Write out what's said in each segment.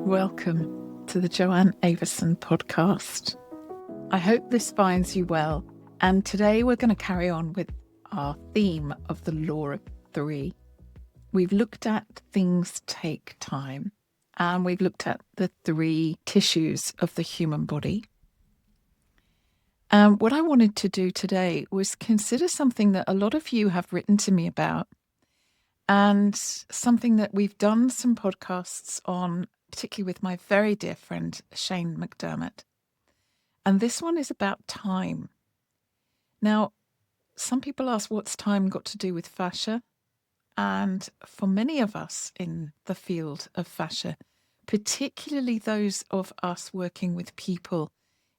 Welcome to the Joanne Avison podcast. I hope this finds you well, and today we're going to carry on with our theme of the law of three. We've looked at things take time, and we've looked at the three tissues of the human body. And what I wanted to do today was consider something that a lot of you have written to me about, and something that we've done some podcasts on, particularly with my very dear friend, Shane McDermott. And this one is about time. Now, some people ask, what's time got to do with fascia? And for many of us in the field of fascia, particularly those of us working with people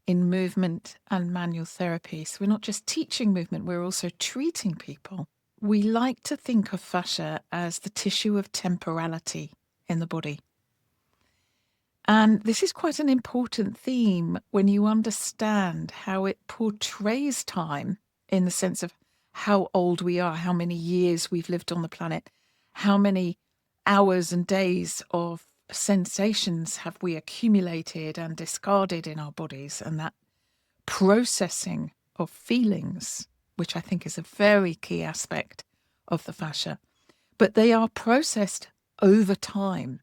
in movement and manual therapy, so we're not just teaching movement, we're also treating people. We like to think of fascia as the tissue of temporality in the body. And this is quite an important theme when you understand how it portrays time in the sense of how old we are, how many years we've lived on the planet, how many hours and days of sensations have we accumulated and discarded in our bodies, and that processing of feelings, which I think is a very key aspect of the fascia. But they are processed over time.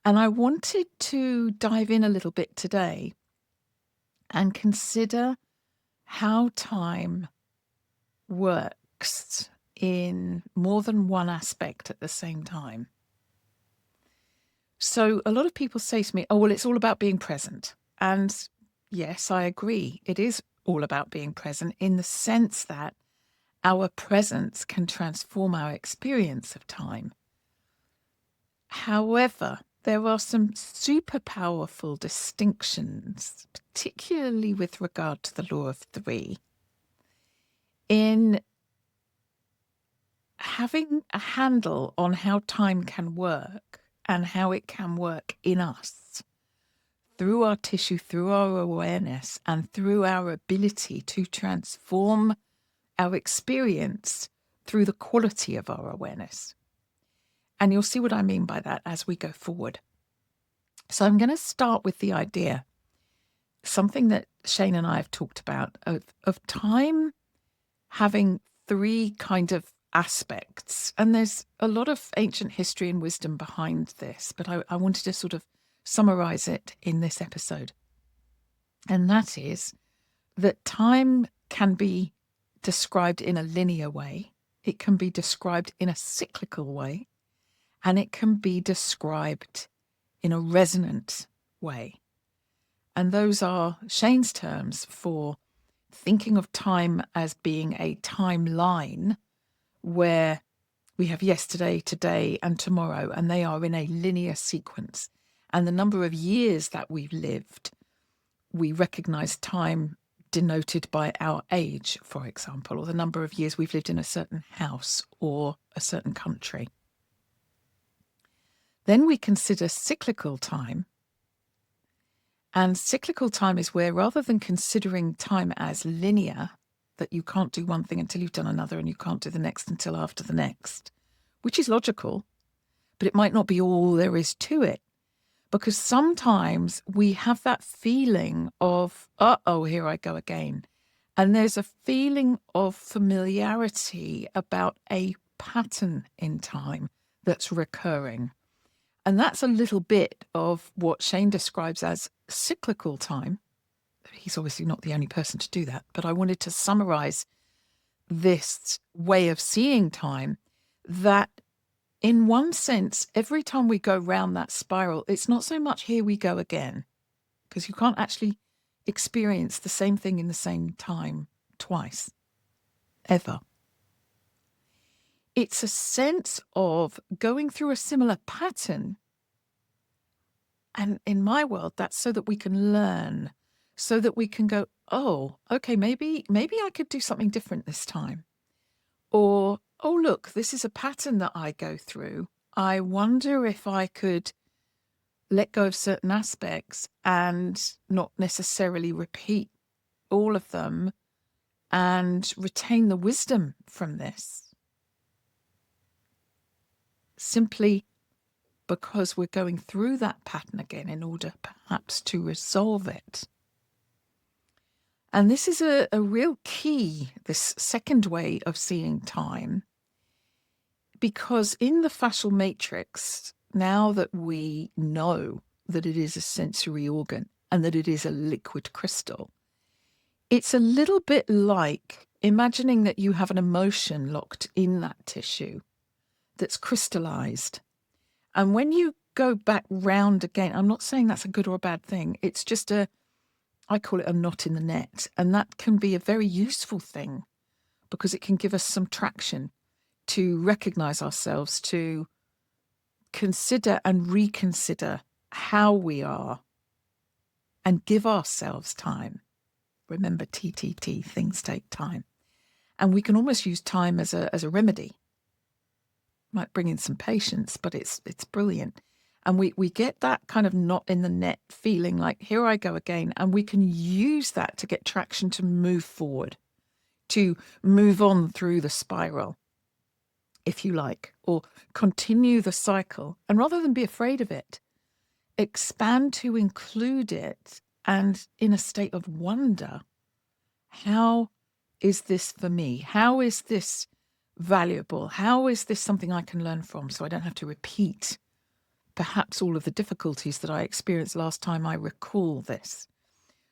And I wanted to dive in a little bit today and consider how time works in more than one aspect at the same time. So a lot of people say to me, oh, well, it's all about being present. And yes, I agree. It is all about being present in the sense that our presence can transform our experience of time. However, there are some super powerful distinctions, particularly with regard to the law of three, in having a handle on how time can work and how it can work in us through our tissue, through our awareness, and through our ability to transform our experience through the quality of our awareness. And you'll see what I mean by that as we go forward. So I'm going to start with the idea, something that Shane and I have talked about, of time having three kind of aspects. And there's a lot of ancient history and wisdom behind this, but I wanted to sort of summarize it in this episode. And that is that time can be described in a linear way, it can be described in a cyclical way, and it can be described in a resonant way. And those are Shane's terms for thinking of time as being a timeline where we have yesterday, today, and tomorrow, and they are in a linear sequence. And the number of years that we've lived, we recognize time denoted by our age, for example, or the number of years we've lived in a certain house or a certain country. Then we consider cyclical time. And cyclical time is where, rather than considering time as linear, that you can't do one thing until you've done another and you can't do the next until after the next, which is logical, but it might not be all there is to it. Because sometimes we have that feeling of, uh-oh, here I go again. And there's a feeling of familiarity about a pattern in time that's recurring. And that's a little bit of what Shane describes as cyclical time. He's obviously not the only person to do that, but I wanted to summarize this way of seeing time, that in one sense, every time we go round that spiral, it's not so much here we go again, because you can't actually experience the same thing in the same time twice, ever. It's a sense of going through a similar pattern. And in my world, that's so that we can learn, so that we can go, oh, okay, maybe I could do something different this time. Or, oh, look, this is a pattern that I go through. I wonder if I could let go of certain aspects and not necessarily repeat all of them and retain the wisdom from this. Simply because we're going through that pattern again in order perhaps to resolve it. And this is a real key, this second way of seeing time, because in the fascial matrix, now that we know that it is a sensory organ and that it is a liquid crystal, it's a little bit like imagining that you have an emotion locked in that tissue that's crystallized. And when you go back round again, I'm not saying that's a good or a bad thing. It's just I call it a knot in the net. And that can be a very useful thing because it can give us some traction to recognize ourselves, to consider and reconsider how we are and give ourselves time. Remember, TTT, things take time. And we can almost use time as a remedy. Might bring in some patience, but it's brilliant. And we get that kind of knot in the net feeling like, here I go again. And we can use that to get traction to move forward, to move on through the spiral, if you like, or continue the cycle. And rather than be afraid of it, expand to include it. And in a state of wonder, how is this for me? How is this valuable? How is this something I can learn from so I don't have to repeat perhaps all of the difficulties that I experienced last time I recall this?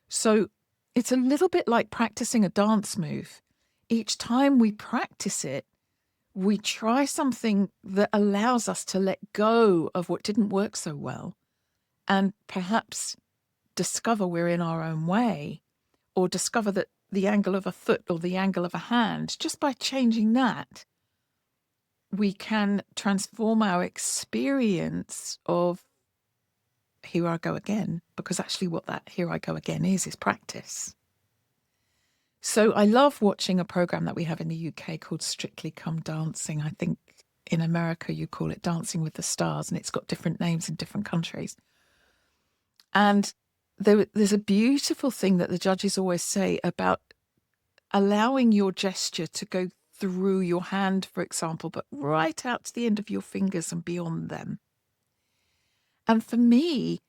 So it's a little bit like practicing a dance move. Each time we practice it, we try something that allows us to let go of what didn't work so well and perhaps discover we're in our own way, or discover that the angle of a foot or the angle of a hand, just by changing that, we can transform our experience of here I go again, because actually what that here I go again is practice. So I love watching a program that we have in the UK called Strictly Come Dancing. I think in America you call it Dancing with the Stars, and it's got different names in different countries. And there's a beautiful thing that the judges always say about allowing your gesture to go through your hand, for example, but right out to the end of your fingers and beyond them. And for me,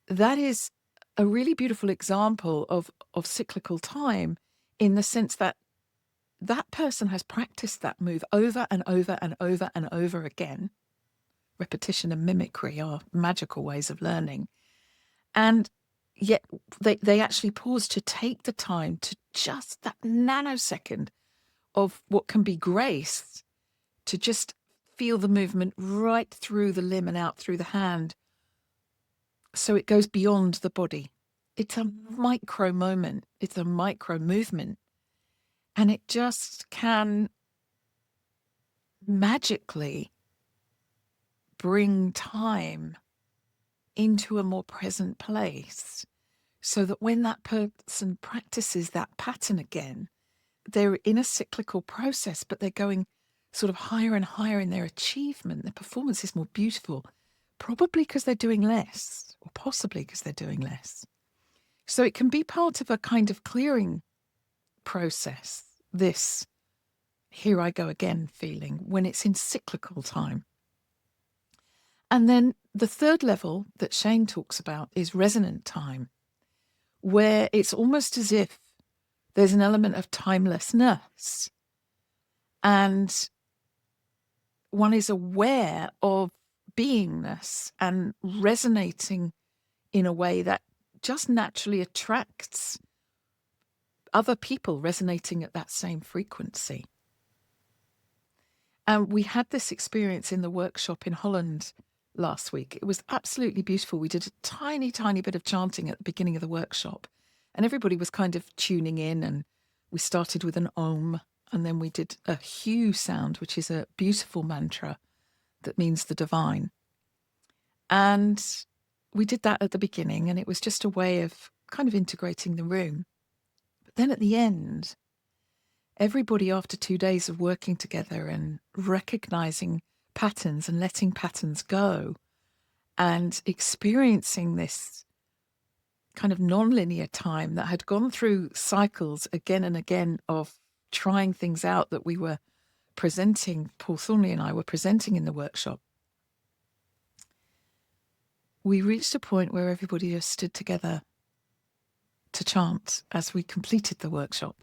that is a really beautiful example of cyclical time, in the sense that that person has practiced that move over and over and over and over again. Repetition and mimicry are magical ways of learning. And yet they actually pause to take the time to just that nanosecond of what can be grace, to just feel the movement right through the limb and out through the hand. So it goes beyond the body. It's a micro moment. It's a micro movement. And it just can magically bring time into a more present place, so that when that person practices that pattern again, they're in a cyclical process, but they're going sort of higher and higher in their achievement. Their performance is more beautiful, probably because they're doing less, or possibly because they're doing less. So it can be part of a kind of clearing process, this here I go again feeling, when it's in cyclical time. And then the third level that Shane talks about is resonant time, where it's almost as if there's an element of timelessness, and one is aware of beingness and resonating in a way that just naturally attracts other people resonating at that same frequency. And we had this experience in the workshop in Holland last week. It was absolutely beautiful. We did a tiny, tiny bit of chanting at the beginning of the workshop, and everybody was kind of tuning in, and we started with an Om, and then we did a Hu sound, which is a beautiful mantra that means the divine. And we did that at the beginning, and it was just a way of kind of integrating the room. But then at the end, everybody, after 2 days of working together and recognizing patterns and letting patterns go and experiencing this kind of non-linear time that had gone through cycles again and again of trying things out that we were presenting, Paul Thornley and I were presenting in the workshop. we reached a point where everybody just stood together to chant as we completed the workshop.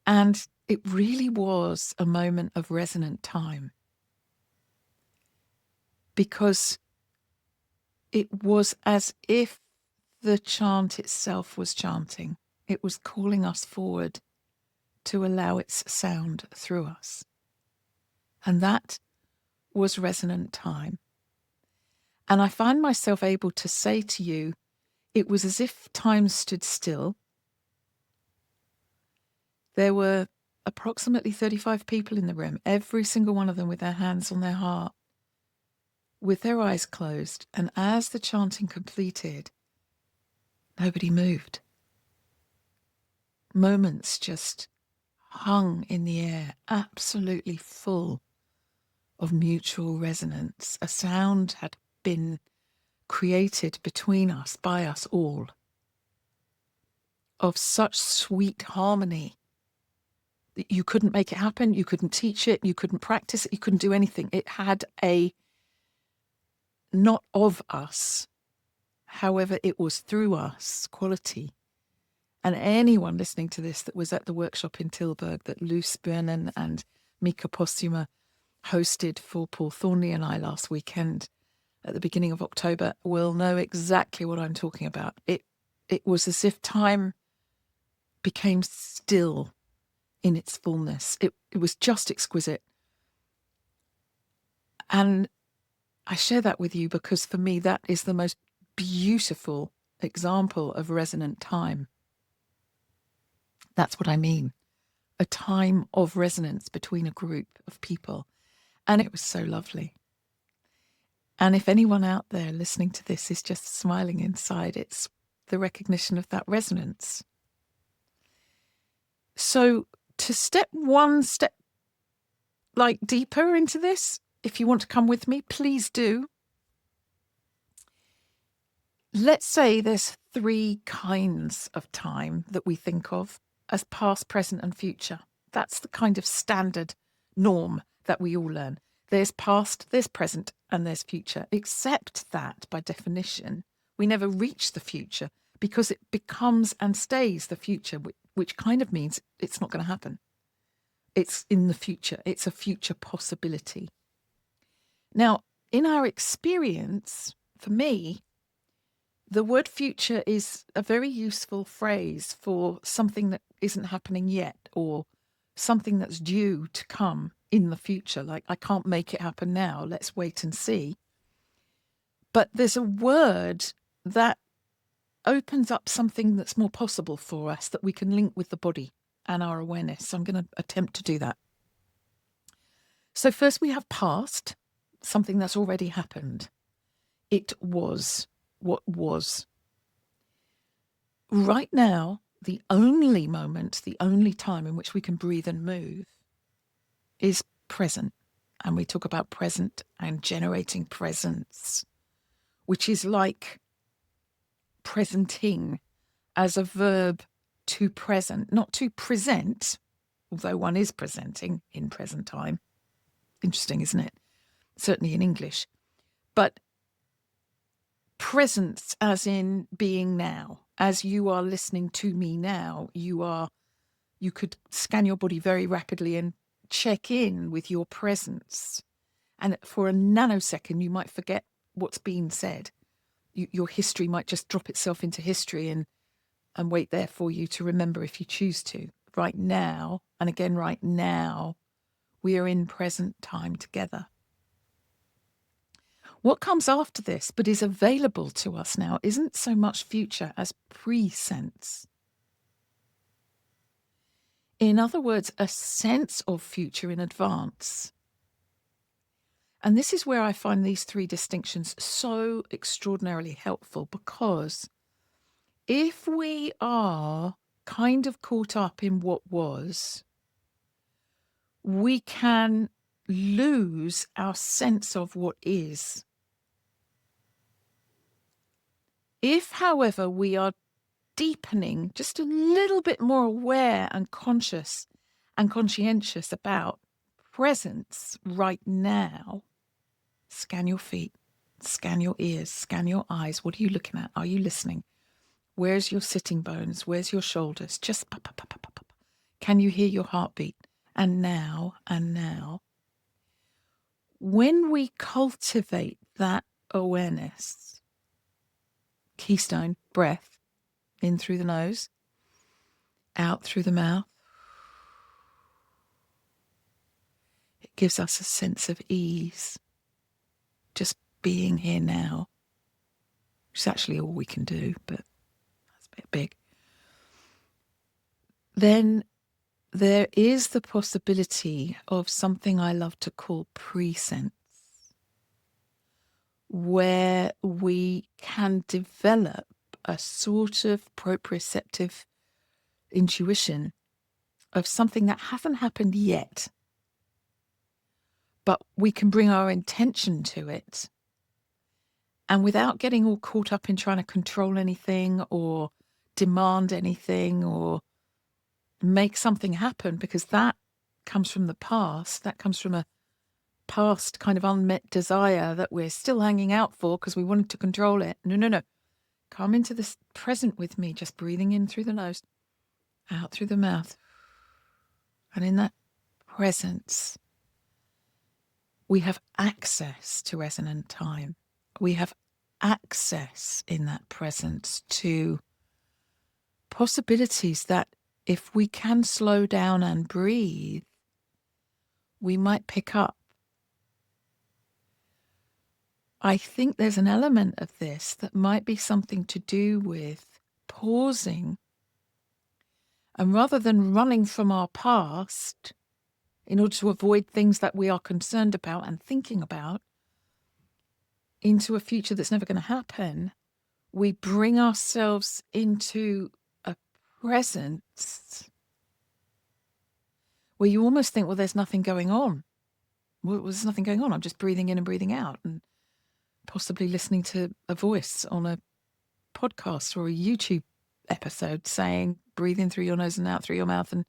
And it really was a moment of resonant time, because it was as if the chant itself was chanting. It was calling us forward to allow its sound through us. And that was resonant time. And I find myself able to say to you, it was as if time stood still. There were approximately 35 people in the room, every single one of them with their hands on their heart, with their eyes closed. And as the chanting completed, nobody moved. Moments just hung in the air, absolutely full of mutual resonance. A sound had been created between us, by us all, of such sweet harmony that you couldn't make it happen, you couldn't teach it, you couldn't practice it, you couldn't do anything. It had a not of us, however it was through us quality. And anyone listening to this that was at the workshop in Tilburg that Luce Böhnen and Mika Postuma hosted for Paul Thornley and I last weekend at the beginning of October will know exactly what I'm talking about. It was as if time became still in its fullness. It was just exquisite. And I share that with you because for me that is the most beautiful example of resonant time. That's what I mean. A time of resonance between a group of people. And it was so lovely. And if anyone out there listening to this is just smiling inside, it's the recognition of that resonance. So to step deeper into this, if you want to come with me, please do. Let's say there's 3 kinds of time that we think of as past, present, and future. That's the kind of standard norm that we all learn. There's past, there's present, and there's future. Except that, by definition, we never reach the future because it becomes and stays the future, which kind of means it's not going to happen. It's in the future. It's a future possibility. Now, in our experience, for me, the word future is a very useful phrase for something that isn't happening yet or something that's due to come in the future. Like, I can't make it happen now. Let's wait and see. But there's a word that opens up something that's more possible for us that we can link with the body and our awareness. So I'm going to attempt to do that. So first we have past, something that's already happened. It was what was. Right now, the only moment, the only time in which we can breathe and move is present. And we talk about present and generating presence, which is like presenting as a verb to present, not to present, although one is presenting in present time. Interesting, isn't it? Certainly in English. But presence as in being now. As you are listening to me now, you could scan your body very rapidly and check in with your presence. And for a nanosecond, you might forget what's been said. Your history might just drop itself into history and wait there for you to remember if you choose to. Right now, and again right now, we are in present time together. What comes after this, but is available to us now, isn't so much future as pre-sense. In other words, a sense of future in advance. And this is where I find these 3 distinctions so extraordinarily helpful, because if we are kind of caught up in what was, we can lose our sense of what is. If, however, we are deepening, just a little bit more aware and conscious and conscientious about presence right now, scan your feet, Scan your ears, scan your eyes. What are you looking at? Are you listening? Where's your sitting bones? Where's your shoulders? Just pop, pop, pop, pop, pop, pop. Can you hear your heartbeat? And now, when we cultivate that awareness, keystone, breath, in through the nose, out through the mouth, it gives us a sense of ease, just being here now, which is actually all we can do, but that's a bit big. Then there is the possibility of something I love to call presence, where we can develop a sort of proprioceptive intuition of something that hasn't happened yet, but we can bring our intention to it. And without getting all caught up in trying to control anything or demand anything or make something happen, because that comes from the past, that comes from a past kind of unmet desire that we're still hanging out for because we wanted to control it. No. Come into this present with me, just breathing in through the nose, out through the mouth. And in that presence, we have access to resonant time. We have access in that presence to possibilities that, if we can slow down and breathe, we might pick up. I think there's an element of this that might be something to do with pausing, and rather than running from our past in order to avoid things that we are concerned about and thinking about into a future that's never going to happen, we bring ourselves into a presence where you almost think, well, there's nothing going on. Well, there's nothing going on. I'm just breathing in and breathing out and possibly listening to a voice on a podcast or a YouTube episode saying, breathe in through your nose and out through your mouth and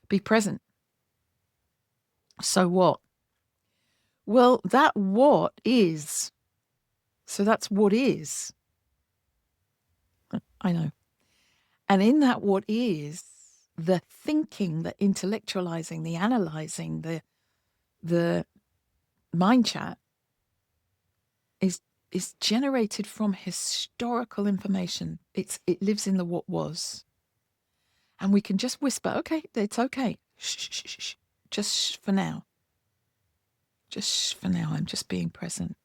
be present. So what? Well, that what is. So that's what is. I know. And in that what is, the thinking, the intellectualizing, the analyzing, the mind chat is generated from historical information. It lives in the what was. And we can just whisper, okay, it's okay. Shh, shh, shh, shh. Just for now. Just for now, I'm just being present.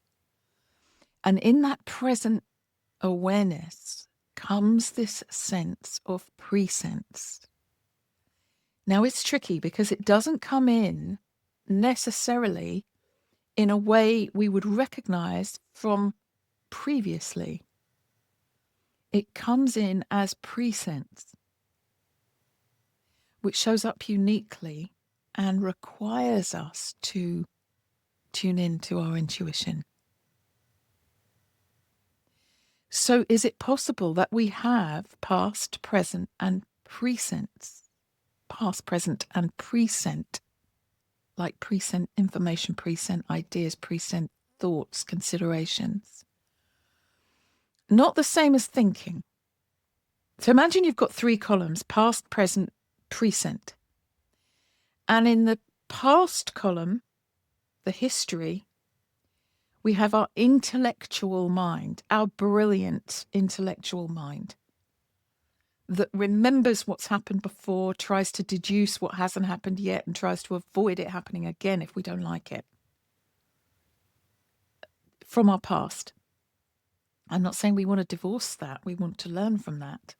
And in that present awareness comes this sense of presence. Now, it's tricky because it doesn't come in necessarily in a way we would recognize from previously. It comes in as presence, which shows up uniquely and requires us to tune into our intuition. So is it possible that we have past, present, and presence? Past, present, and present, like present information, present ideas, present thoughts, considerations. Not the same as thinking. So imagine you've got 3 columns, past, present, present. And in the past column, the history, we have our intellectual mind, our brilliant intellectual mind that remembers what's happened before, tries to deduce what hasn't happened yet, and tries to avoid it happening again if we don't like it. From our past. I'm not saying we want to divorce that. We want to learn from that.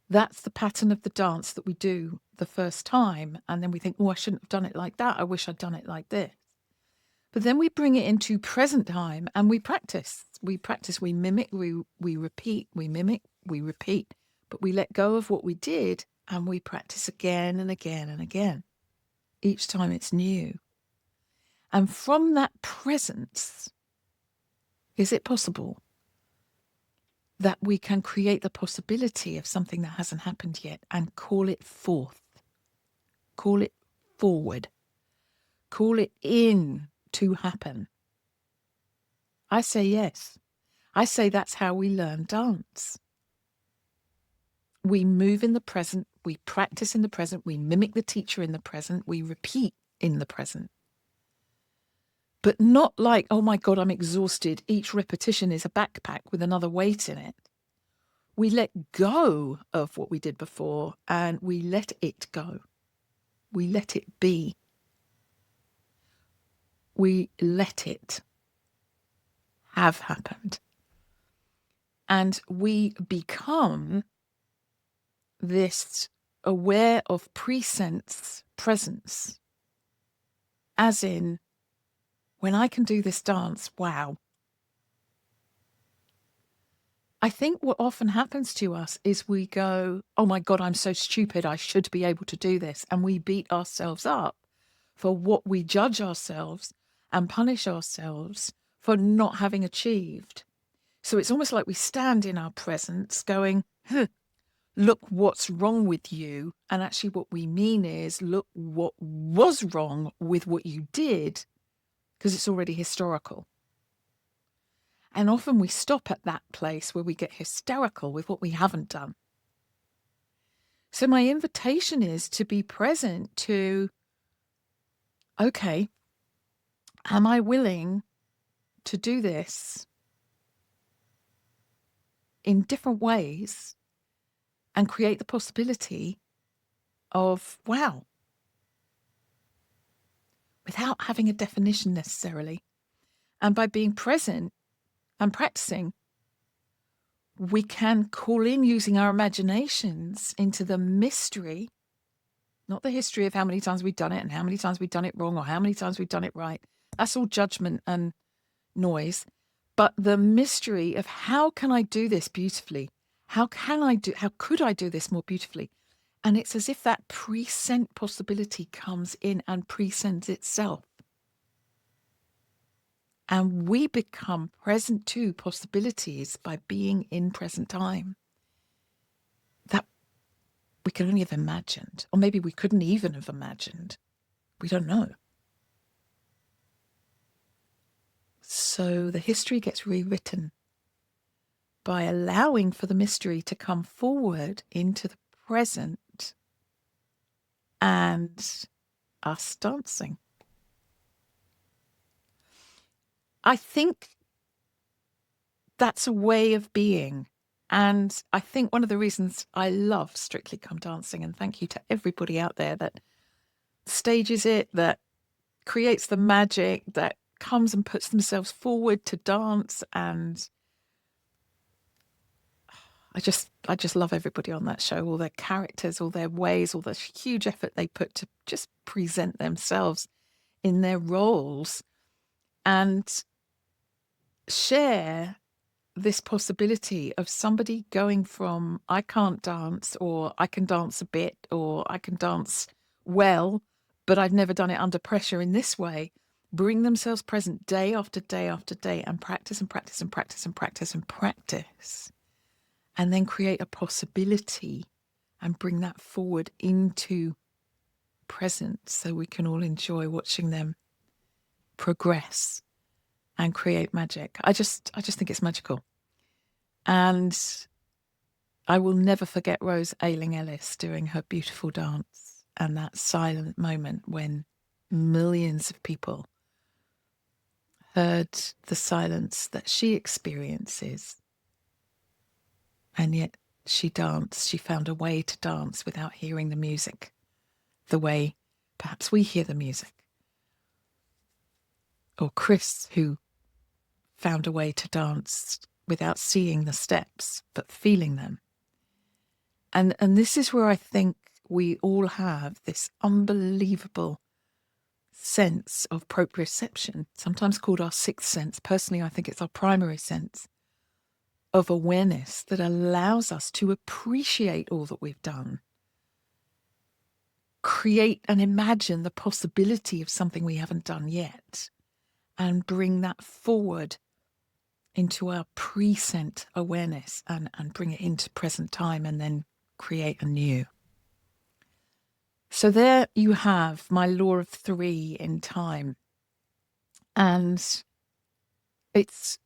That's the pattern of the dance that we do the first time. And then we think, oh, I shouldn't have done it like that. I wish I'd done it like this. But then we bring it into present time and we practice. We practice, we mimic, we repeat, we mimic, we repeat. But we let go of what we did and we practice again and again and again. Each time it's new. And from that presence, is it possible that we can create the possibility of something that hasn't happened yet and call it forth, call it forward, call it in to happen? I say yes. I say that's how we learn dance. We move in the present, we practice in the present, we mimic the teacher in the present, we repeat in the present. But not like, oh my God, I'm exhausted. Each repetition is a backpack with another weight in it. We let go of what we did before and we let it go. We let it be. We let it have happened. And we become this aware of presense presence, as in, when I can do this dance, wow. I think what often happens to us is we go, oh my God, I'm so stupid. I should be able to do this. And we beat ourselves up for what we judge ourselves and punish ourselves for not having achieved. So it's almost like we stand in our presence going, look what's wrong with you. And actually what we mean is, look what was wrong with what you did, because it's already historical. And often we stop at that place where we get hysterical with what we haven't done. So my invitation is to be present to, okay, am I willing to do this in different ways and create the possibility of, wow, without having a definition necessarily. And by being present and practicing, we can call in using our imaginations into the mystery, not the history of how many times we've done it and how many times we've done it wrong or how many times we've done it right. That's all judgment and noise. But the mystery of how can I do this beautifully? How could I do this more beautifully? And it's as if that present possibility comes in and presents itself. And we become present to possibilities by being in present time that we could only have imagined, or maybe we couldn't even have imagined. We don't know. So the history gets rewritten by allowing for the mystery to come forward into the present and us dancing. I think that's a way of being. And I think one of the reasons I love Strictly Come Dancing, and thank you to everybody out there that stages it, that creates the magic, that comes and puts themselves forward to dance. And I just love everybody on that show, all their characters, all their ways, all the huge effort they put to just present themselves in their roles and share this possibility of somebody going from I can't dance, or I can dance a bit, or I can dance well, but I've never done it under pressure in this way, bring themselves present day after day after day and practice and practice and practice and practice and practice, and then create a possibility and bring that forward into present so we can all enjoy watching them progress and create magic. I just think it's magical. And I will never forget Rose Ayling-Ellis doing her beautiful dance and that silent moment when millions of people heard the silence that she experiences. And yet she danced. She found a way to dance without hearing the music, the way perhaps we hear the music. Or Chris, who found a way to dance without seeing the steps, but feeling them. And this is where I think we all have this unbelievable sense of proprioception, sometimes called our sixth sense. Personally, I think it's our primary sense of awareness that allows us to appreciate all that we've done, create and imagine the possibility of something we haven't done yet, and bring that forward into our present awareness and bring it into present time and then create anew. So there you have my law of three in time. And It's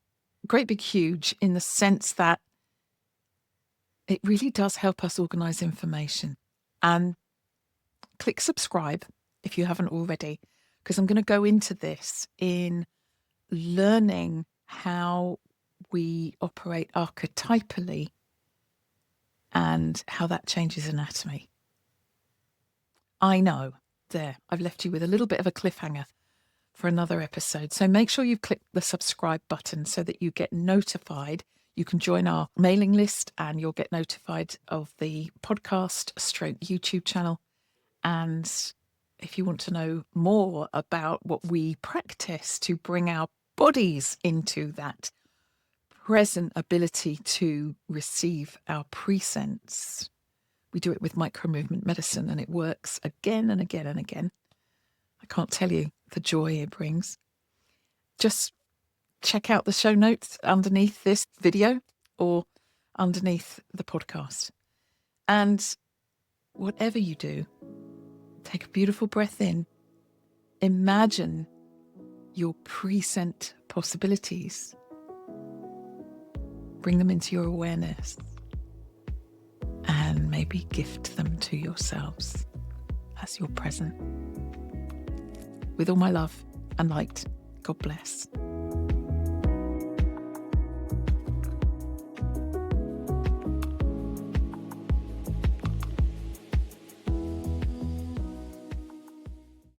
great big huge in the sense that it really does help us organize information. And click subscribe if you haven't already, because I'm going to go into this in learning how we operate archetypally and how that changes anatomy. I know, I've left you with a little bit of a cliffhanger for another episode. So make sure you've clicked the subscribe button so that you get notified. You can join our mailing list and you'll get notified of the podcast / YouTube channel. And if you want to know more about what we practice to bring our bodies into that present ability to receive our presence, we do it with micro-movement medicine, and it works again and again and again. I can't tell you the joy it brings. Just check out the show notes underneath this video or underneath the podcast. And whatever you do, take a beautiful breath in. Imagine your present possibilities. Bring them into your awareness and maybe gift them to yourselves as you're present. With all my love and light, God bless.